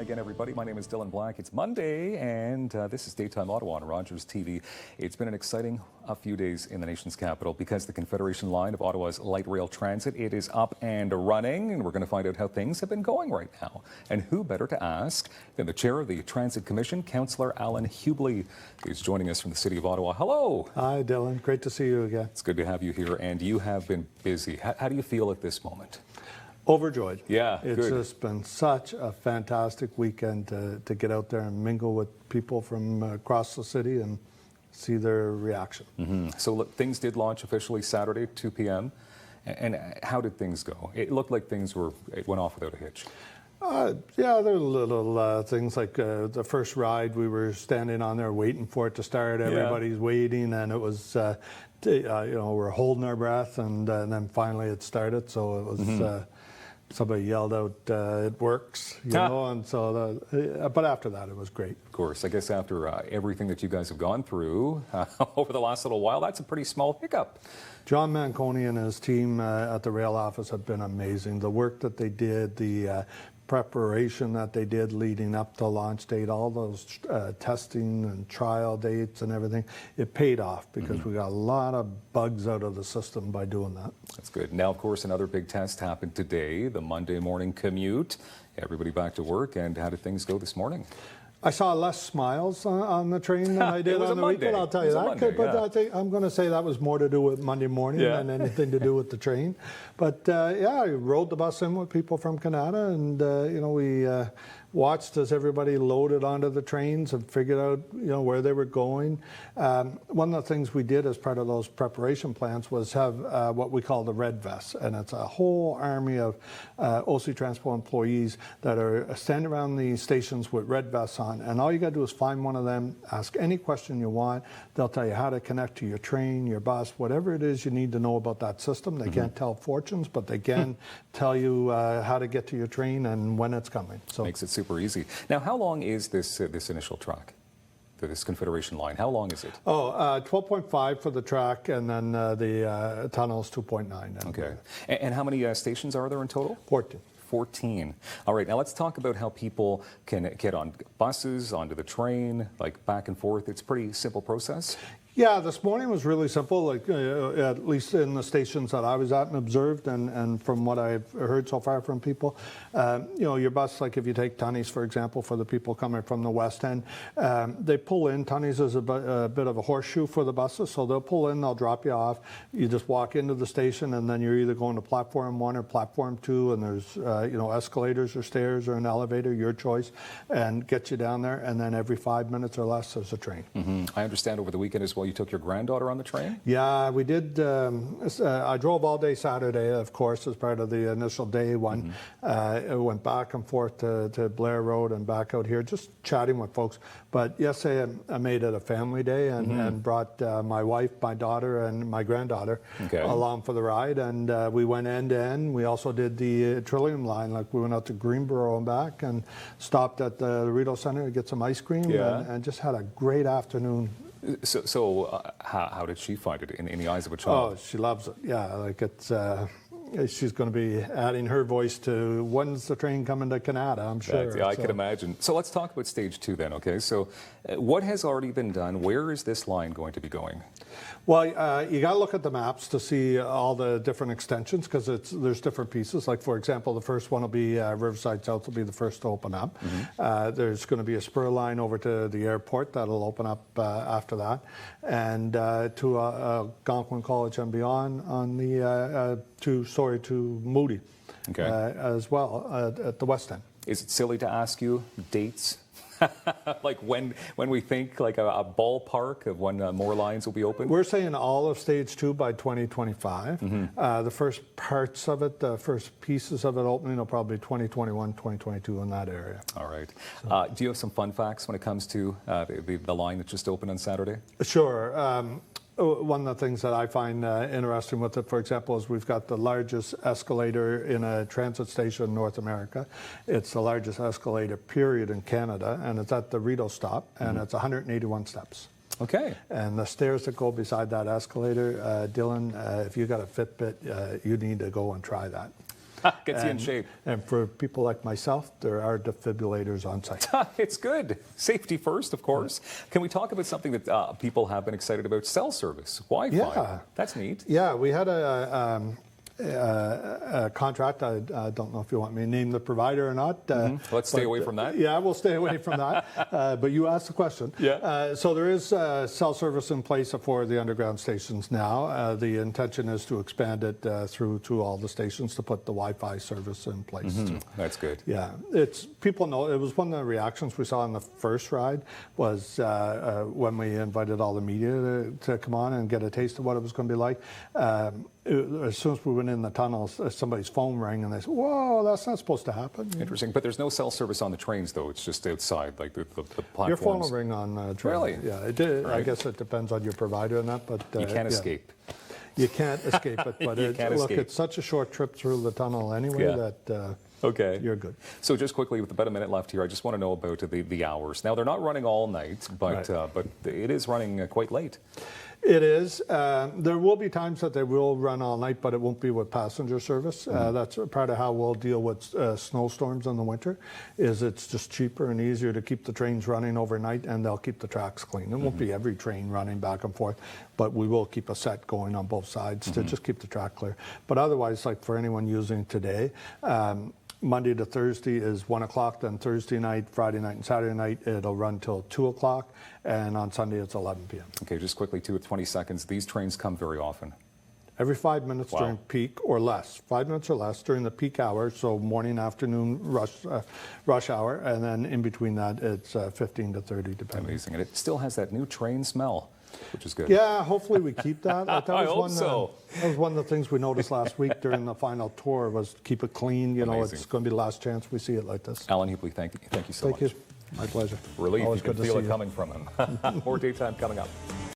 again, everybody. My name is Dylan Black. It's Monday, and this is Daytime Ottawa on Rogers TV. It's been an exciting few days in the nation's capital because the Confederation line of Ottawa's light rail transit, it is up and running, and we're going to find out how things have been going right now. And who better to ask than the chair of the Transit Commission, Councillor Allan Hubley, who's joining us from the City of Ottawa. Hello. Hi, Dylan. Great to see you again. It's good to have you here, and you have been busy. How do you feel at this moment? Overjoyed. Yeah, it's just been such a fantastic weekend to get out there and mingle with people from across the city and see their reaction. Mm-hmm. So look, things did launch officially Saturday, 2 p.m. And how did things go? It looked like it went off without a hitch. Yeah, there were little things like the first ride, we were standing on there waiting for it to start. Everybody's waiting, and it was, we're holding our breath, and then finally it started. So it was, somebody yelled out, "It works," and so, but after that, it was great. Of course, I guess after everything that you guys have gone through over the last little while, that's a pretty small hiccup. John Manconi and his team at the rail office have been amazing. The work that they did, the preparation that they did leading up to launch date, all those testing and trial dates and everything, it paid off because we got a lot of bugs out of the system by doing that. That's good. Now, of course, another big test happened today, the Monday morning commute. Everybody back to work, and how did things go this morning? I saw less smiles on the train than I did on the weekend, I'll tell you that. But I think I'm going to say that was more to do with Monday morning than anything to do with the train. But I rode the bus in with people from Canada, and we watched as everybody loaded onto the trains and figured out where they were going. One of the things we did as part of those preparation plans was have what we call the Red Vests, and it's a whole army of OC Transport employees that are standing around the stations with red vests on. And all you got to do is find one of them, ask any question you want. They'll tell you how to connect to your train, your bus, whatever it is you need to know about that system. They can't tell fortunes, but they can tell you how to get to your train and when it's coming. So makes it super easy. Now, how long is this initial track? This Confederation line, how long is it? 12.5 for the track, and then the tunnel's 2.9. Okay. And how many stations are there in total? 14. All right, now let's talk about how people can get on buses, onto the train, like back and forth. It's a pretty simple process. Yeah, this morning was really simple, like at least in the stations that I was at and observed, and from what I've heard so far from people, your bus, like if you take Tunney's, for example, for the people coming from the West End, they pull in. Tunney's is a bit of a horseshoe for the buses, so they'll pull in, they'll drop you off. You just walk into the station, and then you're either going to platform 1 or platform 2, and there's escalators or stairs or an elevator, your choice, and get you down there, and then every 5 minutes or less there's a train. I understand over the weekend as well you took your granddaughter on the train? Yeah, we did. I drove all day Saturday, of course, as part of the initial day one. I went back and forth to Blair Road and back out here, just chatting with folks. But yesterday I made it a family day and brought my wife, my daughter, and my granddaughter along for the ride. And we went end to end. We also did the Trillium line, like we went out to Greenboro and back and stopped at the Rideau Centre to get some ice cream and just had a great afternoon. So how did she find it in the eyes of a child? Oh, she loves it. Yeah, like it's. She's going to be adding her voice to when's the train coming to Canada, I'm sure. I can imagine. So let's talk about stage 2 then, okay? So what has already been done? Where is this line going to be going? Well, you got to look at the maps to see all the different extensions because there's different pieces. Like, for example, the first one will be Riverside South will be the first to open up. There's going to be a spur line over to the airport that'll open up after that. And to Algonquin College and beyond on the to Moody as well at the West End. Is it silly to ask you dates? Like when we think like a ballpark of when more lines will be open? We're saying all of stage 2 by 2025. The first parts of it, the first pieces of it opening will probably be 2021, 2022 in that area. All right. So. Do you have some fun facts when it comes to the line that just opened on Saturday? Sure. One of the things that I find interesting with it, for example, is we've got the largest escalator in a transit station in North America. It's the largest escalator, period, in Canada, and it's at the Rideau stop, and it's 181 steps. Okay. And the stairs that go beside that escalator, Dylan, if you got a Fitbit, you need to go and try that. Gets you in shape. And for people like myself, there are defibrillators on site. It's good. Safety first, of course. Can we talk about something that people have been excited about? Cell service, Wi-Fi. Yeah. That's neat. Yeah, we had a contract. I don't know if you want me to name the provider or not. Let's stay away from that. Yeah, we'll stay away from that. But you asked the question. Yeah. So there is cell service in place for the underground stations now. The intention is to expand it through to all the stations to put the Wi-Fi service in place. That's good. Yeah, people know. It was one of the reactions we saw on the first ride was when we invited all the media to come on and get a taste of what it was going to be like. As soon as we went in the tunnels, somebody's phone rang and they said, "Whoa, that's not supposed to happen." Interesting. But there's no cell service on the trains, though. It's just outside, like the platforms. Your phone will ring on train. Really? Yeah. Right. I guess it depends on your provider and that, but you can't escape. You can't escape it. But it's such a short trip through the tunnel anyway that. Okay. You're good. So just quickly, with about a minute left here, I just want to know about the hours. Now, they're not running all night, but but it is running quite late. It is. There will be times that they will run all night, but it won't be with passenger service. That's part of how we'll deal with snowstorms in the winter, is it's just cheaper and easier to keep the trains running overnight, and they'll keep the tracks clean. It won't be every train running back and forth, but we will keep a set going on both sides to just keep the track clear. But otherwise, like for anyone using today, Monday to Thursday is 1 o'clock, then Thursday night, Friday night, and Saturday night, it'll run till 2 o'clock, and on Sunday it's 11 p.m. Okay, just quickly, 20 seconds. These trains come very often. Every 5 minutes during peak or less, 5 minutes or less during the peak hours, so morning, afternoon, rush hour, and then in between that, it's 15 to 30, depending. Amazing, and it still has that new train smell, which is good. Yeah, hopefully we keep that. I hope so. That was one of the things we noticed last week during the final tour was keep it clean. You know, it's going to be the last chance we see it like this. Allan Hubley, thank you so much. Thank you. My pleasure. Relief, Always you can good to feel see it coming from him. More daytime coming up.